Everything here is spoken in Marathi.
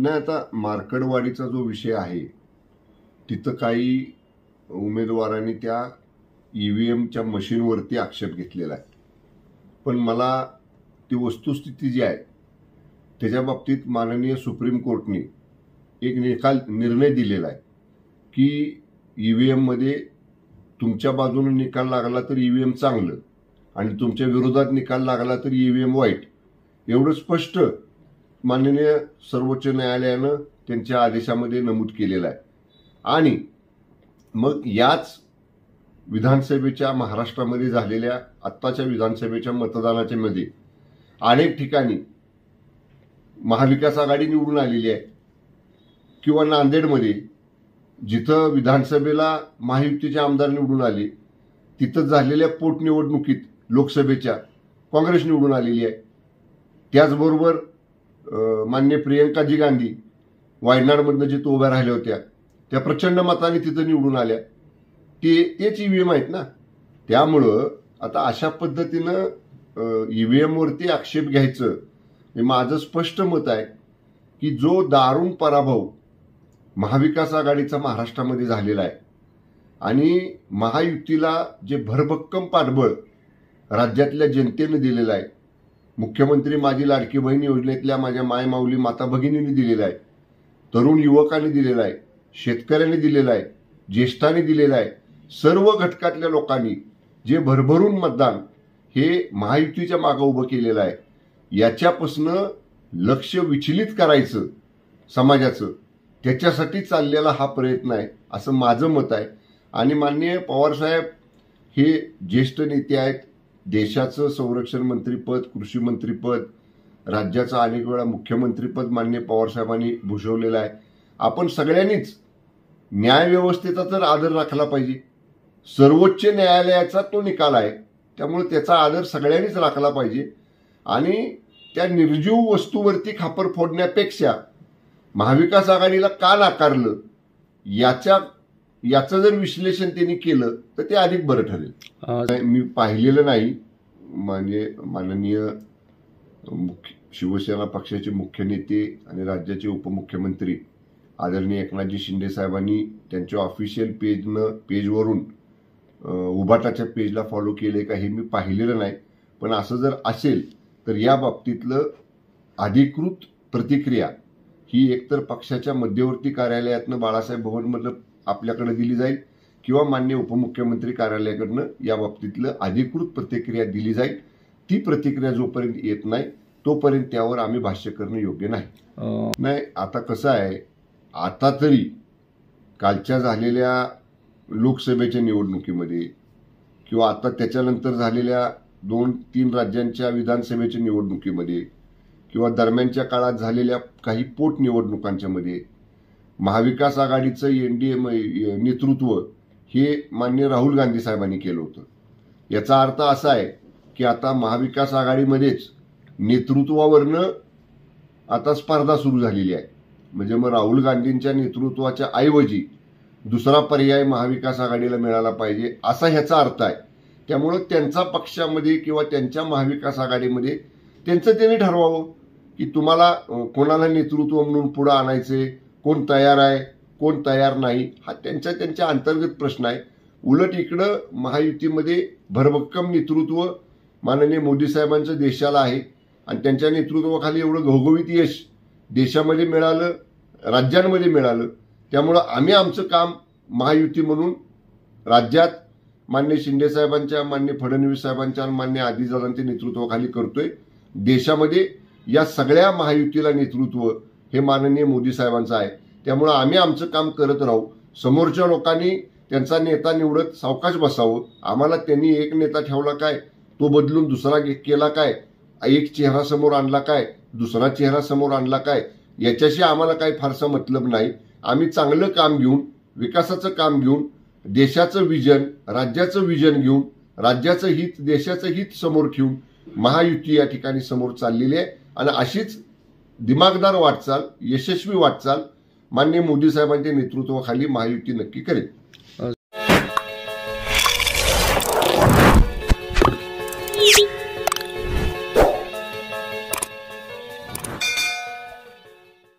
नाही, आता मार्कडवाडीचा जो विषय आहे तिथं काही उमेदवारांनी त्या ईव्हीएमच्या मशीनवरती आक्षेप घेतलेला आहे, पण मला ती वस्तुस्थिती जी आहे त्याच्या बाबतीत माननीय सुप्रीम कोर्टने एक निर्णय दिलेला आहे की ईव्हीएममध्ये तुमच्या बाजूने निकाल लागला तर ईव्हीएम चांगलं आणि तुमच्या विरोधात निकाल लागला तर ईव्हीएम वाईट, एवढं स्पष्ट माननीय सर्वोच्च न्यायालयानं त्यांच्या आदेशामध्ये नमूद केलेलं आहे। आणि मग याच विधानसभेच्या महाराष्ट्रामध्ये झालेल्या आत्ताच्या विधानसभेच्या मतदानाच्या मध्ये अनेक ठिकाणी महाविकास आघाडी निवडून आलेली आहे, किंवा नांदेडमध्ये जिथं विधानसभेला महायुतीचे आमदार निवडून आले तिथं झालेल्या पोटनिवडणुकीत लोकसभेच्या काँग्रेस निवडून आलेली आहे। त्याचबरोबर माननीय प्रियंकाजी गांधी वायनाडमधनं जिथं उभ्या राहिल्या होत्या त्या प्रचंड मताने तिथं निवडून आल्या, तेच ईव्हीएम आहेत ना। त्यामुळं आता अशा पद्धतीनं ईव्हीएमवरती आक्षेप घ्यायचं हे माझं स्पष्ट मत आहे की जो दारुण पराभव महाविकास आघाडीचा महाराष्ट्रामध्ये झालेला आहे आणि महायुतीला जे भरभक्कम पाठबळ राज्यातल्या जनतेनं दिलेलं आहे, मुख्यमंत्री माझी लाडकी बहीण योजनेतल्या माझ्या माय माऊली माता भगिनींनी दिलेलं आहे, तरुण युवकांनी दिलेलं आहे, शेतकऱ्यांनी दिलेलं आहे, ज्येष्ठांनी दिलेलं आहे, सर्व घटकातल्या लोकांनी जे भरभरून मतदान हे महायुतीच्या मागे उभं केलेलं आहे, याच्यापासून लक्ष विचलित करायचं समाजाचं, त्याच्यासाठी चाललेला हा प्रयत्न आहे असं माझं मत आहे। आणि माननीय पवारसाहेब हे ज्येष्ठ नेते आहेत, देशाचं संरक्षण मंत्रीपद, कृषी मंत्रीपद, राज्याचं अनेक वेळा मुख्यमंत्रीपद माननीय पवारसाहेबांनी भूषवलेलं आहे। आपण सगळ्यांनीच न्यायव्यवस्थेचा तर आदर राखला पाहिजे, सर्वोच्च न्यायालयाचा तो निकाल आहे त्यामुळे त्याचा आदर सगळ्यांनीच राखला पाहिजे। आणि त्या निर्जीव वस्तूवरती खापर फोडण्यापेक्षा महाविकास आघाडीला का नाकारलं याचं जर विश्लेषण त्यांनी केलं तर ते अधिक बरं ठरेल। मी पाहिलेलं नाही, म्हणजे माननीय शिवसेना पक्षाचे मुख्य नेते आणि राज्याचे उपमुख्यमंत्री आदरणीय एकनाथजी शिंदे साहेबांनी त्यांच्या ऑफिशियल पेजवरून उभाटाच्या पेजला फॉलो केले का हे मी पाहिलेलं नाही, पण असं जर असेल तर या बाबतीतलं अधिकृत प्रतिक्रिया ही एकतर पक्षाच्या मध्यवर्ती कार्यालयातनं बाळासाहेब भवनमधलं आपल्याकडे दिली जाईल किंवा माननीय उपमुख्यमंत्री कार्यालयाकडनं या बाबतीतलं अधिकृत प्रतिक्रिया दिली जाईल। ती प्रतिक्रिया जोपर्यंत येत नाही तोपर्यंत त्यावर आम्ही भाष्य करणं योग्य नाही। आता कसं आहे, आता तरी कालच्या झालेल्या लोकसभेच्या निवडणुकीमध्ये किंवा आता त्याच्यानंतर झालेल्या 2-3 राज्यांच्या विधानसभेच्या निवडणुकीमध्ये किंवा दरम्यानच्या काळात झालेल्या काही पोटनिवडणुकांच्या मध्ये महाविकास आघाडीचं एनडीए नेतृत्व हे माननीय राहुल गांधी साहेबांनी केलं होतं। याचा अर्थ असा आहे की आता महाविकास आघाडीमध्येच नेतृत्वावरनं आता स्पर्धा सुरू झालेली आहे, म्हणजे मग राहुल गांधींच्या नेतृत्वाच्या ऐवजी दुसरा पर्याय महाविकास आघाडीला मिळाला पाहिजे असा ह्याचा अर्थ आहे। त्यामुळे त्यांचा पक्षामध्ये किंवा त्यांच्या महाविकास आघाडीमध्ये त्यांचं त्यांनी ठरवावं की तुम्हाला कोणाला नेतृत्व म्हणून पुढे आणायचे, कोण तयार आहे कोण तयार नाही, हा त्यांच्या अंतर्गत प्रश्न आहे। उलट इकडं महायुतीमध्ये भरभक्कम नेतृत्व माननीय मोदी साहेबांचं देशाला आहे आणि त्यांच्या नेतृत्वाखाली एवढं घवघवीत यश देशामध्ये मिळालं, राज्यांमध्ये मिळालं। त्यामुळं आम्ही आमचं काम महायुती म्हणून राज्यात माननीय शिंदे साहेबांच्या, माननीय फडणवीस साहेबांच्या आणि माननीय आदिदादांच्या नेतृत्वाखाली करतोय। देशामध्ये या सगळ्या महायुतीला नेतृत्व हे माननीय मोदी साहेबांचं आहे, त्यामुळे आम्ही आमचं काम करत राहू। समोरच्या लोकांनी त्यांचा नेता निवडत सावकाश बसावं, आम्हाला त्यांनी एक नेता ठेवला काय, तो बदलून दुसरा केला काय, एक चेहरा समोर आणला काय, दुसरा चेहरा समोर आणला काय, याच्याशी आम्हाला काही फारसा मतलब नाही। आम्ही चांगलं काम घेऊन, विकासाचं काम घेऊन, देशाचं विजन, राज्याचं विजन घेऊन, राज्याचं हित, देशाचं हित समोर ठेवून महायुती या ठिकाणी समोर चाललेली आहे आणि अशीच दिमागदार वाटचाल, यशस्वी वाटचाल माननीय मोदी साहेबांच्या नेतृत्वाखाली महायुती नक्की करेल।